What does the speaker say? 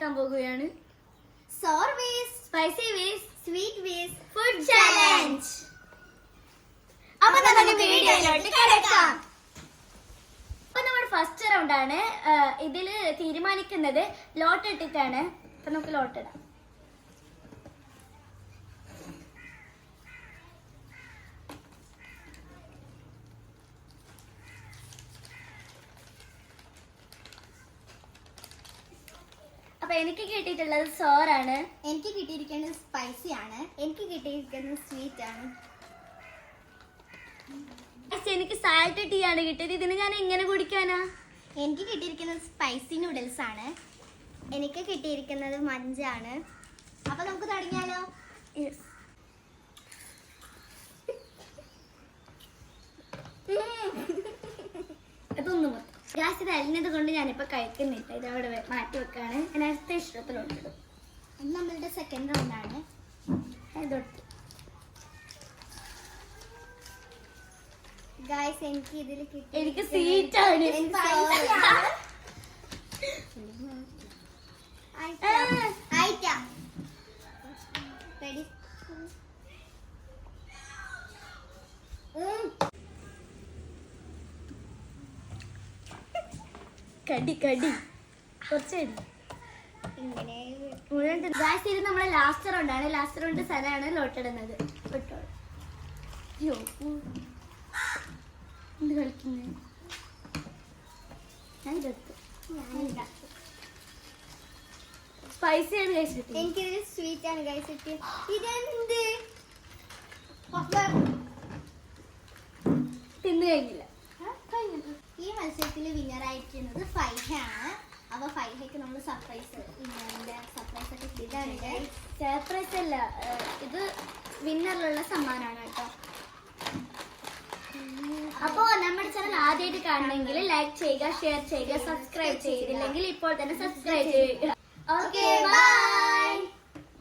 ഉണ്ടാക്കാൻ പോകുകയാണ്. Sour vs, spicy vs, sweet vs food challenge. അപ്പൊ നമുക്ക് വീഡിയോയിലോട്ട് കിടക്കാം. അപ്പൊ നമ്മുടെ ഫസ്റ്റ് റൗണ്ട് ആണ്. ഇതില് തീരുമാനിക്കുന്നത് ലോട്ട് ഇട്ടിട്ടാണ്. അപ്പൊ നമുക്ക് ലോട്ട് ഇടാം. അപ്പൊ എനിക്ക് കിട്ടിയിട്ടുള്ളത് സോറാണ്. എനിക്ക് കിട്ടിയിരിക്കുന്നത് സ്പൈസി ആണ്. എനിക്ക് കിട്ടിയിരിക്കുന്നത് സ്വീറ്റ് ആണ്. എനിക്ക് സാൾട്ട് ടീ ആണ് കിട്ടിയത്. ഇതിന് ഞാൻ എങ്ങനെ കുടിക്കാനാ? എനിക്ക് കിട്ടിയിരിക്കുന്നത് സ്പൈസി നൂഡിൽസ് ആണ്. എനിക്ക് കിട്ടിയിരിക്കുന്നത് മഞ്ചാണ്. അപ്പൊ നമുക്ക് തുടങ്ങിയാലോ? അതൊന്നും ഗ്യാസ് ഇത് അരിഞ്ഞത് കൊണ്ട് ഞാനിപ്പോ കഴിക്കുന്നില്ല. ഇത് അവിടെ മാറ്റി വെക്കാണ്. ഞാൻ അടുത്ത ഇഷ്ടത്തിലോട്ടിടും. ഇത് നമ്മളുടെ സെക്കൻഡ് റൗണ്ട് ആണ്. ഇതൊട്ട് ഗായ്സ്, എനിക്ക് ഇതിൽ എനിക്ക് സ്വീറ്റ് ആണ്. കടി കടി കുറച്ച് ഗായ്സ്, ഇത് നമ്മളെ ലാസ്റ്റ് റൗണ്ട് ആണ്. ലാസ്റ്റ് റൗണ്ട് സ്ഥലമാണ് ലോട്ടിടുന്നത്. ഇട്ടോളൂ. അയ്യോ, എന്ത് കളിക്കുന്നത്? ഞാൻ ഇതെടുത്തു. സ്പൈസി ആണ് ഗൈസ് കിട്ടി. എനിക്കിത് സ്വീറ്റ് ആണ് ഗൈസ് കിട്ടിയത്. ഇതെന്ത് തിന്നു കഴിഞ്ഞില്ല. ഈ മത്സരത്തിൽ വിന്നർ ആയിരിക്കുന്നത് ഫൈഹ ആണ്. അപ്പൊ ഫൈഹയ്ക്ക് നമ്മൾ സർപ്രൈസ് സർപ്രൈസ് ഒക്കെ കിട്ടിയിട്ടുണ്ട്. സർപ്രൈസ് അല്ല, ഇത് വിന്നറിലുള്ള സമ്മാനമാണ് കേട്ടോ. അപ്പോ നമ്മുടെ ചാനൽ ആദ്യമായിട്ട് കാണണമെങ്കിൽ ലൈക്ക് ചെയ്യുക, ഷെയർ ചെയ്യുക, സബ്സ്ക്രൈബ് ചെയ്തില്ലെങ്കിൽ ഇപ്പോൾ തന്നെ സബ്സ്ക്രൈബ് ചെയ്യുക. Okay, by.